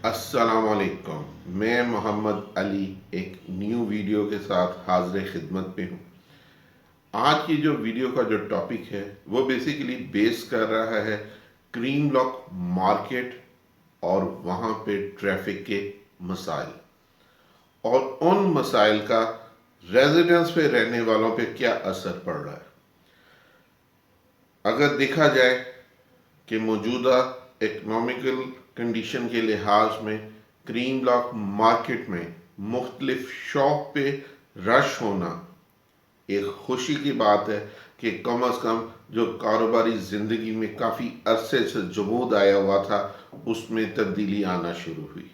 السلام علیکم، میں محمد علی ایک نیو ویڈیو کے ساتھ حاضر خدمت پہ ہوں۔ آج کی جو ویڈیو کا جو ٹاپک ہے وہ بیسیکلی بیس کر رہا ہے کریم بلاک مارکیٹ اور وہاں پہ ٹریفک کے مسائل اور ان مسائل کا ریزیڈنس پہ رہنے والوں پہ کیا اثر پڑ رہا ہے۔ اگر دیکھا جائے کہ موجودہ اکنامیکل کنڈیشن کے لحاظ میں کریم بلاک مارکیٹ میں مختلف شاپ پہ رش ہونا ایک خوشی کی بات ہے کہ کم از کم جو کاروباری زندگی میں کافی عرصے سے جمود آیا ہوا تھا اس میں تبدیلی آنا شروع ہوئی۔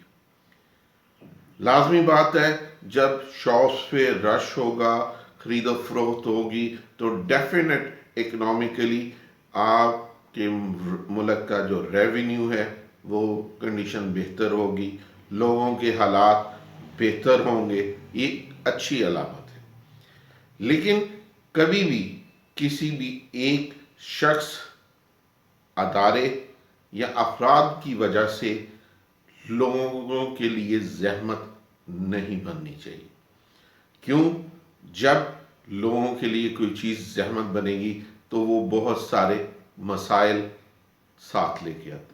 لازمی بات ہے جب شاپس پہ رش ہوگا، خرید و فروخت ہوگی تو ڈیفینٹ اکنامیکلی آپ کے ملک کا جو ریونیو ہے وہ کنڈیشن بہتر ہوگی، لوگوں کے حالات بہتر ہوں گے، یہ اچھی علامت ہے۔ لیکن کبھی بھی کسی بھی ایک شخص، ادارے یا افراد کی وجہ سے لوگوں کے لیے زحمت نہیں بننی چاہیے۔ کیوں؟ جب لوگوں کے لیے کوئی چیز زحمت بنے گی تو وہ بہت سارے مسائل ساتھ لے کے آتے۔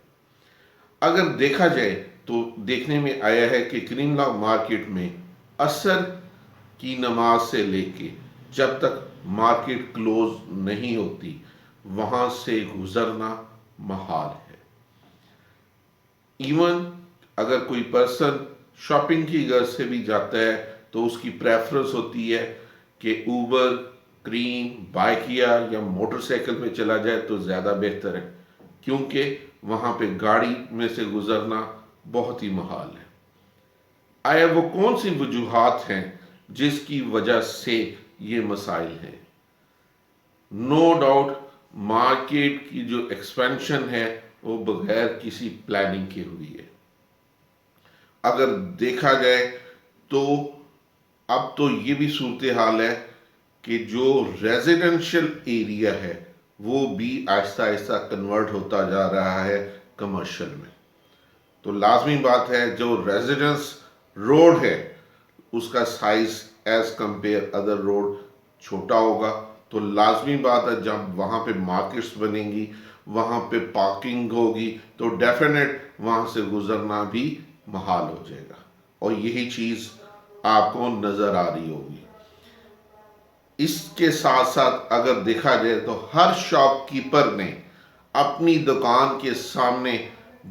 اگر دیکھا جائے تو دیکھنے میں آیا ہے کہ کریم بلاک مارکیٹ میں عصر کی نماز سے لے کے جب تک مارکیٹ کلوز نہیں ہوتی وہاں سے گزرنا محال ہے۔ ایون اگر کوئی پرسن شاپنگ کی غرض سے بھی جاتا ہے تو اس کی پریفرنس ہوتی ہے کہ اوبر، کریم، بائکیا یا موٹر سائیکل میں چلا جائے تو زیادہ بہتر ہے، کیونکہ وہاں پہ گاڑی میں سے گزرنا بہت ہی محال ہے۔ آیا وہ کون سی وجوہات ہیں جس کی وجہ سے یہ مسائل ہیں؟ نو ڈاؤٹ مارکیٹ کی جو ایکسپینشن ہے وہ بغیر کسی پلاننگ کے ہوئی ہے۔ اگر دیکھا جائے تو اب تو یہ بھی صورتحال ہے کہ جو ریزیڈنشل ایریا ہے وہ بھی آہستہ آہستہ کنورٹ ہوتا جا رہا ہے کمرشل میں۔ تو لازمی بات ہے جو ریزیڈنس روڈ ہے اس کا size as compare other road چھوٹا ہوگا، تو لازمی بات ہے جب وہاں پہ مارکیٹس بنیں گی، وہاں پہ پارکنگ ہوگی تو ڈیفینیٹ وہاں سے گزرنا بھی محال ہو جائے گا، اور یہی چیز آپ کو نظر آ رہی ہوگی۔ اس کے ساتھ ساتھ اگر دیکھا جائے تو ہر شاپ کیپر نے اپنی دکان کے سامنے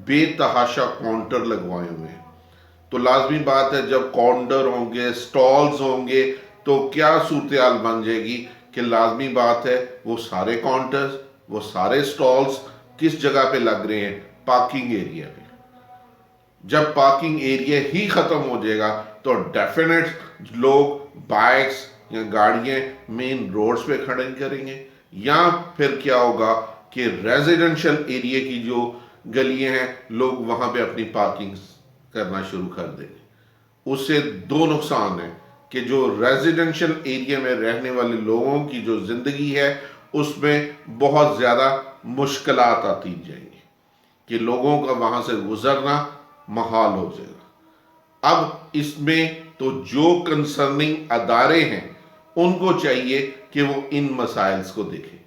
بے تحاشا کاؤنٹر لگوائے ہوئے ہیں۔ تو لازمی بات ہے جب کاؤنٹر ہوں گے، سٹالز ہوں گے تو کیا صورتحال بن جائے گی کہ لازمی بات ہے وہ سارے کاؤنٹرز، وہ سارے سٹالز کس جگہ پہ لگ رہے ہیں؟ پارکنگ ایریا پہ۔ جب پارکنگ ایریا ہی ختم ہو جائے گا تو ڈیفینیٹ لوگ بائکس یا گاڑیاں مین روڈز پہ کھڑے کریں گے، یا پھر کیا ہوگا کہ ریزیڈنشل ایریا کی جو گلیاں ہیں لوگ وہاں پہ اپنی پارکنگ کرنا شروع کر دیں گے۔ اس سے دو نقصان ہیں کہ جو ریزیڈنشل ایریا میں رہنے والے لوگوں کی جو زندگی ہے اس میں بہت زیادہ مشکلات آتی جائیں گی کہ لوگوں کا وہاں سے گزرنا محال ہو جائے گا۔ اب اس میں تو جو کنسرننگ ادارے ہیں ان کو چاہیے کہ وہ ان مسائل کو دیکھیں،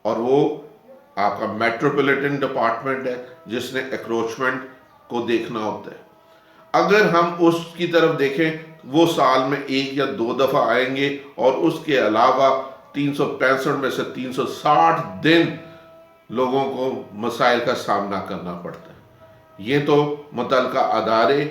اور وہ آپ کا میٹروپولیٹن ڈپارٹمنٹ ہے جس نے اکروچمنٹ کو دیکھنا ہوتا ہے۔ اگر ہم اس کی طرف دیکھیں وہ سال میں ایک یا دو دفعہ آئیں گے، اور اس کے علاوہ 365 میں سے 360 دن لوگوں کو مسائل کا سامنا کرنا پڑتا ہے۔ یہ تو متعلقہ ادارے،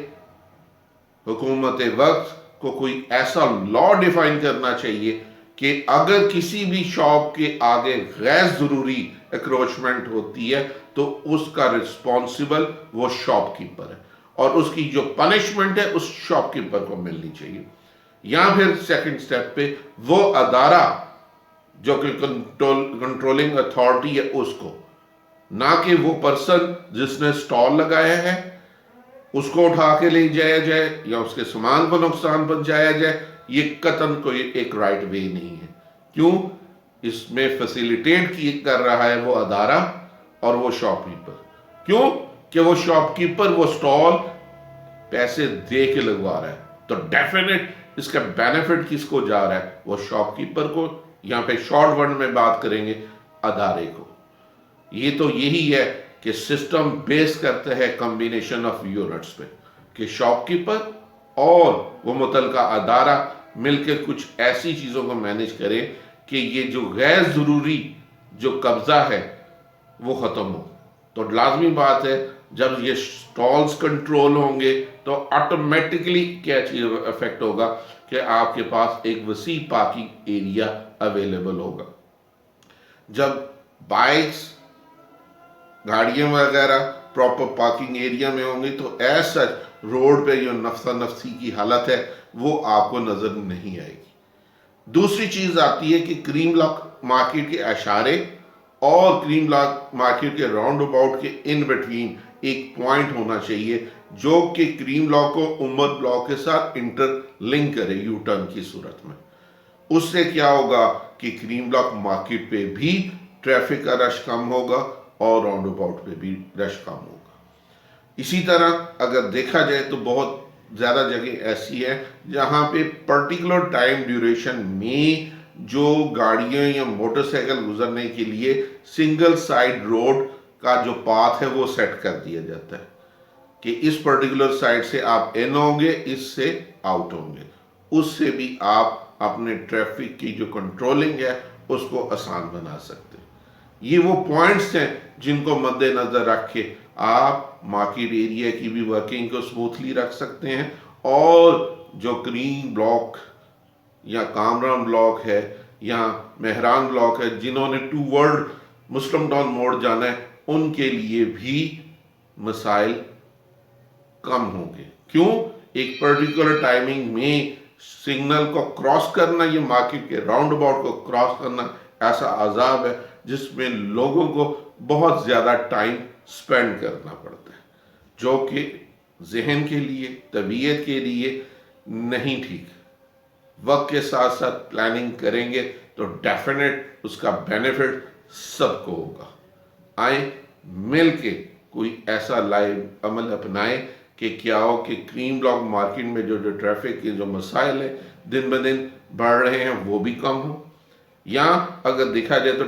حکومت وقت کو کوئی ایسا لا ڈیفائن کرنا چاہیے کہ اگر کسی بھی شاپ کے آگے غیر ضروری اکروچمنٹ ہوتی ہے تو اس کا رسپانسبل وہ شاپ کیپر ہے، اور اس کی جو پنشمنٹ ہے اس شاپ کیپر کو ملنی چاہیے۔ یا پھر سیکنڈ سٹیپ پہ وہ ادارہ جو کہ کنٹرولنگ اتھارٹی ہے اس کو، نہ کہ وہ پرسن جس نے سٹال لگایا ہے اس کو اٹھا کے لے جایا جائے یا اس کے سامان کو نقصان پہنچایا جائے۔ یہ قطعاً کوئی ایک رائٹ وے نہیں ہے۔ کیوں؟ اس میں فیسیلیٹیٹ کر رہا ہے وہ ادارہ اور وہ شاپ کیپر۔ کیوں؟ کہ وہ شاپ کیپر وہ سٹال پیسے دے کے لگوا رہا ہے، تو ڈیفینیٹ اس کا بینیفٹ کس کو جا رہا ہے؟ وہ شاپ کیپر کو، یہاں پہ شارٹ ورڈ میں بات کریں گے ادارے کو۔ یہ تو یہی ہے کہ سسٹم بیس کرتا ہے کمبینیشن آف یونٹس پہ، کہ شاپ کیپر اور وہ متعلقہ ادارہ مل کے کچھ ایسی چیزوں کو مینیج کرے کہ یہ جو غیر ضروری جو قبضہ ہے وہ ختم ہو۔ تو لازمی بات ہے جب یہ سٹالز کنٹرول ہوں گے تو آٹومیٹکلی کیا چیز افیکٹ ہوگا کہ آپ کے پاس ایک وسیع پارکنگ ایریا اویلیبل ہوگا۔ جب بائکس، گاڑیاں وغیرہ پراپر پارکنگ ایریا میں ہوں گی تو ایز سچ روڈ پہ جو نفسا نفسی کی حالت ہے وہ آپ کو نظر نہیں آئے گی۔ دوسری چیز آتی ہے کہ کریم لاک مارکیٹ کے اشارے اور کریم لاک مارکیٹ کے راؤنڈ اباؤٹ کے ان بٹوین ایک پوائنٹ ہونا چاہیے جو کہ کریم لاک کو عمر بلاک کے ساتھ انٹر لنک کرے یو ٹرن کی صورت میں۔ اس سے کیا ہوگا کہ کریم لاک مارکیٹ پہ بھی ٹریفک کا رش کم ہوگا اور راؤنڈ اباؤٹ پہ بھی رش کم ہوگا۔ اسی طرح اگر دیکھا جائے تو بہت زیادہ جگہ ایسی ہے جہاں پہ پرٹیکولر ٹائم ڈیوریشن میں جو گاڑیاں یا موٹر سائیکل گزرنے کے لیے سنگل سائڈ روڈ کا جو پاتھ ہے وہ سیٹ کر دیا جاتا ہے کہ اس پرٹیکولر سائڈ سے آپ ان ہوں گے، اس سے آؤٹ ہوں گے۔ اس سے بھی آپ اپنے ٹریفک کی جو کنٹرولنگ ہے اس کو آسان بنا سکتے ہیں۔ یہ وہ پوائنٹس ہیں جن کو مد نظر رکھ کے آپ مارکیٹ ایریا کی بھی ورکنگ کو سموتھلی رکھ سکتے ہیں، اور جو کریم بلاک یا کامران بلاک ہے یا مہران بلاک ہے جنہوں نے ٹو ورلڈ مسلم ٹاؤن موڑ جانا ہے ان کے لیے بھی مسائل کم ہوں گے۔ کیوں؟ ایک پرٹیکولر ٹائمنگ میں سگنل کو کراس کرنا، یہ مارکیٹ کے راؤنڈ اباؤٹ کو کراس کرنا ایسا عذاب ہے جس میں لوگوں کو بہت زیادہ ٹائم سپینڈ کرنا پڑتا ہے، جو کہ ذہن کے لیے، طبیعت کے لیے نہیں ٹھیک۔ وقت کے ساتھ ساتھ پلاننگ کریں گے تو ڈیفینیٹ اس کا بینیفٹ سب کو ہوگا۔ آئیں مل کے کوئی ایسا لائیو عمل اپنائیں کہ کیا ہو کہ کریم بلاک مارکیٹ میں جو ٹریفک کے جو مسائل ہیں دن بدن بڑھ رہے ہیں وہ بھی کم ہوں۔ یا اگر دیکھا جائے تو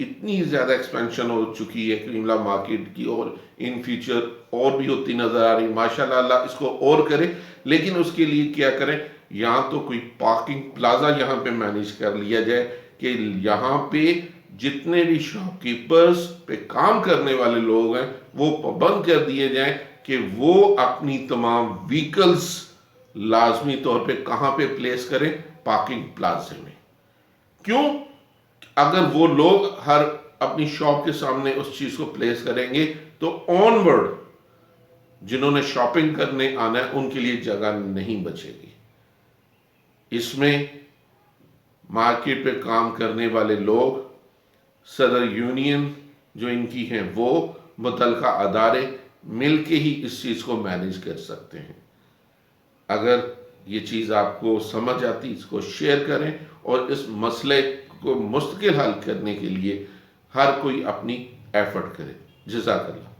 اتنی زیادہ ایکسپینشن ہو چکی ہے کریم لاک مارکیٹ کی، اور ان فیوچر اور بھی ہوتی نظر آ رہی، ماشاءاللہ اللہ اس کو اور کرے، لیکن اس کے لیے کیا کریں؟ یہاں تو کوئی پارکنگ پلازا یہاں پہ مینیج کر لیا جائے کہ یہاں پہ جتنے بھی شاپ کیپرز پہ کام کرنے والے لوگ ہیں وہ پابند کر دیے جائیں کہ وہ اپنی تمام ویکلز لازمی طور پہ کہاں پہ پلیس کریں؟ پارکنگ پلازے میں۔ کیوں؟ اگر وہ لوگ ہر اپنی شاپ کے سامنے اس چیز کو پلیس کریں گے تو آن ورڈ جنہوں نے شاپنگ کرنے آنا ہے ان کے لیے جگہ نہیں بچے گی۔ اس میں مارکیٹ پہ کام کرنے والے لوگ، صدر یونین جو ان کی ہیں، وہ متعلقہ ادارے مل کے ہی اس چیز کو مینیج کر سکتے ہیں۔ اگر یہ چیز آپ کو سمجھ آتی اس کو شیئر کریں، اور اس مسئلے کو مستقل حل کرنے کے لیے ہر کوئی اپنی ایفرٹ کرے۔ جزاک اللہ۔